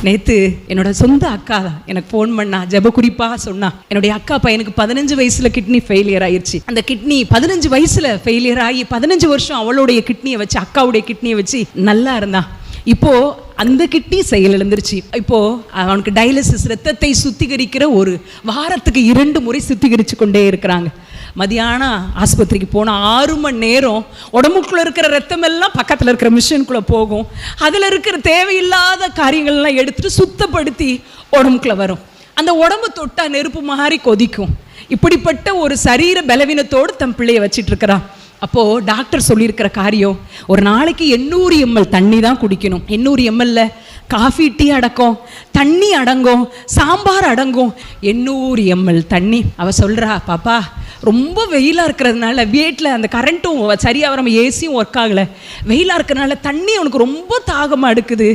நேத்து என்னோட சொந்த அக்கா எனக்கு போன் பண்ணா, ஜெப குறிப்பா சொன்னா. என்னுடைய அக்கா பையனுக்கு 15 வயசுல கிட்னி ஃபெயிலியர் ஆயிடுச்சு. அந்த கிட்னி 15 வயசுல ஃபெயிலியர் ஆகி 15 வருஷம் அவளுடைய கிட்னியை வச்சு, அக்காவுடைய கிட்னியை வச்சு நல்லா இருந்தான். இப்போ அந்த கிட்னி செயல் இழந்துருச்சு. இப்போ அவனுக்கு டயாலிசிஸ், ரத்தத்தை சுத்திகரிக்கிற ஒரு வாரத்துக்கு 2 முறை சுத்திகரிச்சு கொண்டே இருக்கிறாங்க. மதியானம் ஆஸ்பத்திரிக்கு போனால் 6 மணி நேரம் உடம்புக்குள்ளே இருக்கிற ரத்தம் எல்லாம் பக்கத்தில் இருக்கிற மிஷினுக்குள்ளே போகும். அதில் இருக்கிற தேவையில்லாத காரியங்கள்லாம் எடுத்துட்டு சுத்தப்படுத்தி உடம்புக்குள்ளே வரும். அந்த உடம்பு தொட்டா நெருப்பு மாதிரி கொதிக்கும். இப்படிப்பட்ட ஒரு சரீர பலவீனத்தோடு தன் பிள்ளையை வச்சிட்டு இருக்கிறான். அப்போது டாக்டர் சொல்லியிருக்கிற காரியம், ஒரு நாளைக்கு 800 ml தண்ணி தான் குடிக்கணும். 800 ml காஃபி, டீ அடங்கும், தண்ணி அடங்கும், சாம்பார் அடங்கும். 800 ml தண்ணி. அவள் சொல்கிறா, பாப்பா ரொம்ப வெயிலாக இருக்கிறதுனால வீட்டில் அந்த கரண்ட்டும் சரியாக வர, ஏசியும் ஒர்க் ஆகலை, வெயிலாக இருக்கிறதுனால தண்ணி அவனுக்கு ரொம்ப தாகமாக எடுக்குது.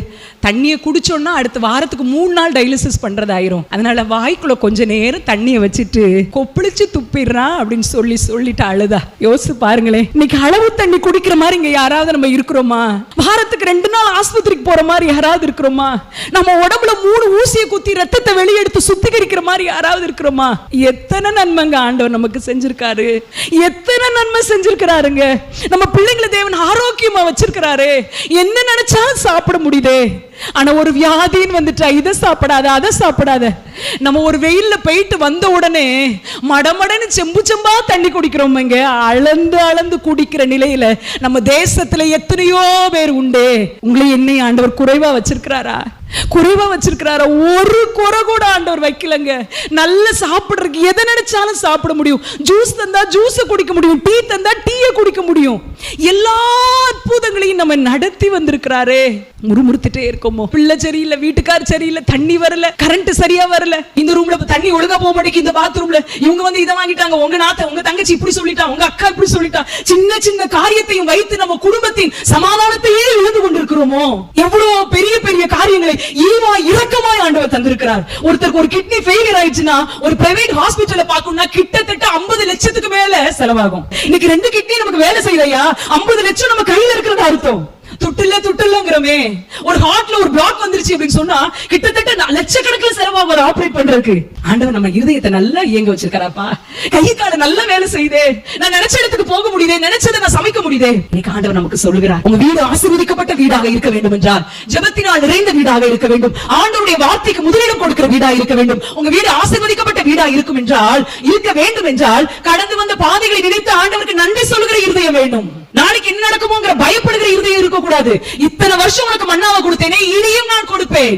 தண்ணியை குடிச்சோன்னா அடுத்த வாரத்துக்கு 3 நாள் டயாலிசிஸ் பண்ணுறதாயிரும். அதனால வாய்க்குள்ளே கொஞ்ச நேரம் தண்ணியை வச்சுட்டு கொப்பளிச்சு துப்பிடுறான் அப்படின்னு சொல்லிட்டு அழுதா. யோசிச்சு பாருங்களேன், இன்னைக்கு அளவு தண்ணி குடிக்கிற மாதிரி இங்கே யாராவது நம்ம இருக்கிறோமா? வாரத்துக்கு 2 நாள் ஆஸ்பத்திரிக்கு போகிற மாதிரி யாராவது இருக்கிறோமா? நம்ம உடம்புல 3 ஊசியை குத்தி ரத்தத்தை வெளியெடுத்து சுத்திகரிக்கிற மாதிரி யாராவது இருக்கிறோமா? எத்தனை நன்மைங்க ஆண்டவர் நமக்கு செஞ்சிருக்காரு, எத்தனை நன்மை செஞ்சிருக்கிறாருங்க. நம்ம பிள்ளைங்களை தேவன் ஆரோக்கியமா வச்சிருக்கிறாரு. என்ன நினைச்சாலும் சாப்பிட முடியுதே. ஆனா ஒரு வியாதின்னு வந்துட்டா இதை சாப்பிடாத, அதை சாப்பிடாத. நம்ம ஒரு வெயில்ல போயிட்டு வந்த உடனே மடமடன்னு செம்பா தண்ணி குடிக்கிறோம்ங்க. அளந்து குடிக்கிற நிலையில நம்ம தேசத்துல எத்தனையோ பேர் உண்டு. உங்களை என்னை ஆண்டவர் குறைவா வச்சிருக்கிறாரா? குறைவா வச்சிருக்கிறாரா? ஒரு குறை கூட ஆண்டவர் வைக்கலங்க. நல்ல சாப்பிடுறதுக்கு எதை நினைச்சாலும் சாப்பிட முடியும். ஜூஸ் தந்தா ஜூஸை குடிக்க முடியும், டீ தந்தா டீயை குடிக்க முடியும். எல்லா அற்புதங்களையும் நம்ம நடத்தி வந்திருக்கிறாரே. முறுமுறுத்துட்டே இருக்கோமோ, பிள்ளை சரியில்லை, வீட்டுக்கார் சரியில்லை, தண்ணி வரல, கரண்ட் சரியா வரல, இந்த ரூம்ல தண்ணி ஒழுங்கா போக மாட்டேங்குது, இந்த பாத்ரூம்ல இவங்க வந்து இதை வாங்கிட்டாங்க, உங்க நாத்த உங்க தங்கச்சி இப்படி சொல்லிட்டா, உங்க அக்கா இப்படி சொல்லிட்டா. சின்ன சின்ன காரியத்தையும் வைத்து நம்ம குடும்பத்தின் சமாதானத்தையே இழந்து கொண்டிருக்கிறோமோ. எவ்வளவு பெரிய பெரிய காரியங்களை ஈவா இரக்கமாய் ஆண்டவர் தந்திருக்கிறார். ஒருத்தருக்கு ஒரு கிட்னி ஃபெயிலியர் ஆயிடுச்சுன்னா ஒரு பிரைவேட் ஹாஸ்பிட்டல்ல பார்க்கணும்னா கிட்டத்தட்ட 50 லட்சத்துக்கு மேல செலவாகும். இன்னைக்கு 2 கிட்னி நமக்கு வேலை செய்யலையா, 50 லட்சம் நம்ம கையில இருக்கிறது அர்த்தம். துட்டுலங்கிறமே. ஒரு ஹார்ட்ல ஒரு பிளாக் வந்துருச்சு அப்படின்னு சொன்னா கிட்டத்தட்ட லட்சக்கணக்கில் செலவாகும் ஆபரேட் பண்றதுக்கு. ஆண்டவர் நம்ம இருதயத்தை நல்லா இயங்க வச்சிருக்காராப்பா. கை கால நல்ல வேலை செய்தே, நான் நினைச்ச இடத்துக்கு போக முடியுதே, நினைச்சதை நான் சமைக்க முடியுதே. இன்னைக்கு ஆண்டவர் நமக்கு சொல்லுகிறார், உங்க வீடு ஆசீர்வதிக்கப்பட்ட வீடாக இருக்க வேண்டும் என்றால் ஜெபத்தினால் நிறைந்த வீடாக இருக்க வேண்டும். ஆண்டவருடைய வார்த்தைக்கு முதலிடம் கொடுக்கிற வீடாக இருக்க வேண்டும். உங்க வீடு ஆசீர்வதிக்கப்பட்ட வீடாக இருக்க வேண்டும் என்றால் கடந்து வந்த பாதைகளை நினைத்து ஆண்டவருக்கு நன்றி சொல்லுகிற இருதயம் வேண்டும். நாளைக்கு என்ன நடக்குமோங்கிற பயப்படுகிற இருதயம் இருக்க கூடாது. இத்தனை வருஷம் உனக்கு மன்னாவை கொடுத்தேனே, இனியும் நான் கொடுப்பேன்.